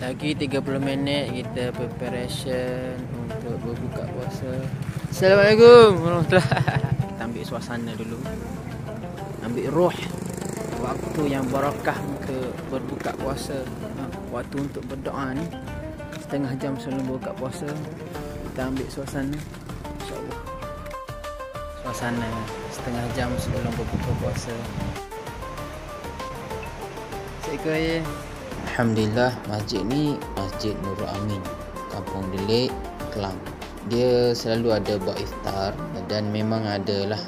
Lagi 30 minit kita preparation untuk berbuka puasa. Assalamualaikum warahmatullahi. Kita ambil suasana dulu. Ambil roh waktu yang barakah untuk berbuka puasa. Waktu untuk berdoa ni setengah jam sebelum berbuka puasa. Kita ambil suasana, insya-Allah. Suasana setengah jam sebelum berbuka puasa. Sekali. Alhamdulillah, masjid ni Masjid Nurul Amin, Kampung Delik, Kelang. Dia selalu ada buat iftar dan memang adalah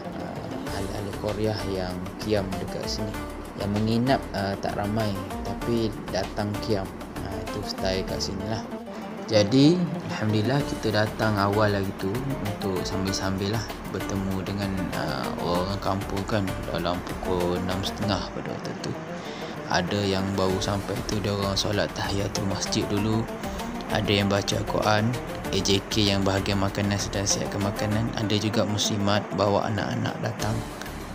ahli-ahli Korea yang kiam dekat sini. Yang menginap tak ramai tapi datang kiam. Itu style kat sini lah. Jadi Alhamdulillah kita datang awal lagi tu untuk sambil-sambil lah bertemu dengan orang kampung kan, dalam pukul 6.30 pada waktu tu. Ada yang baru sampai tu dia orang solat tahiyatul masjid dulu. Ada yang baca Quran, AJK yang bahagian makanan sedang siapkan makanan. Ada juga muslimat bawa anak-anak datang.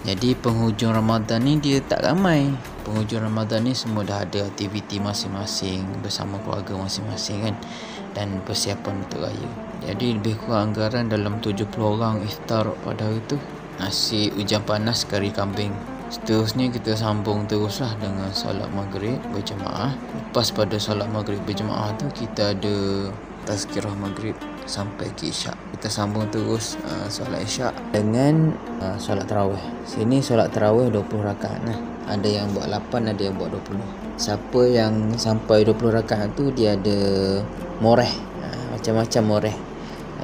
Jadi penghujung Ramadan ni dia tak ramai. Penghujung Ramadan ni semua dah ada aktiviti masing-masing bersama keluarga masing-masing kan, dan persiapan untuk raya. Jadi lebih kurang anggaran dalam 70 orang iftar pada hari tu. Nasi hujan panas, kari kambing. Seterusnya kita sambung teruslah dengan solat maghrib berjemaah. Lepas pada solat maghrib berjemaah tu kita ada tazkirah maghrib sampai ke isyak. Kita sambung terus solat isyak dengan solat tarawih. Sini solat tarawih 20 rakaat lah. Ada yang buat 8, ada yang buat 20. Siapa yang sampai 20 rakaat tu dia ada moreh, macam-macam moreh.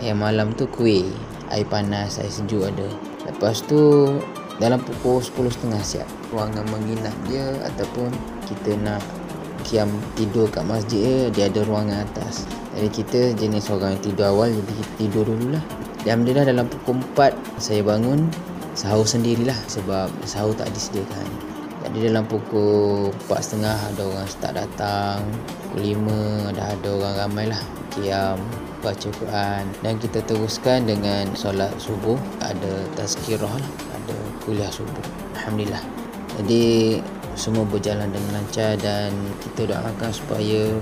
Yang malam tu kuih, air panas, air sejuk ada. Lepas tu dalam pukul 10.30 siap ruangan menginap dia, ataupun kita nak kiam tidur kat masjid dia ada ruangan atas. Jadi kita jenis orang yang tidur awal, jadi kita tidur dululah. Alhamdulillah dalam pukul 4 saya bangun, sahur sendirilah sebab sahur tak disediakan. Jadi dalam pukul 4.30 ada orang start datang. Pukul 5 dah ada orang ramai lah kiam baca Quran, dan kita teruskan dengan solat subuh. Ada tazkirah lah, ada kuliah subuh. Alhamdulillah. Jadi semua berjalan dengan lancar dan kita doakan supaya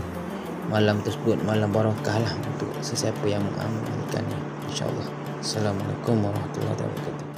malam tersebut malam barakah lah untuk sesiapa yang mengamalkannya, insya-Allah. Assalamualaikum warahmatullahi wabarakatuh.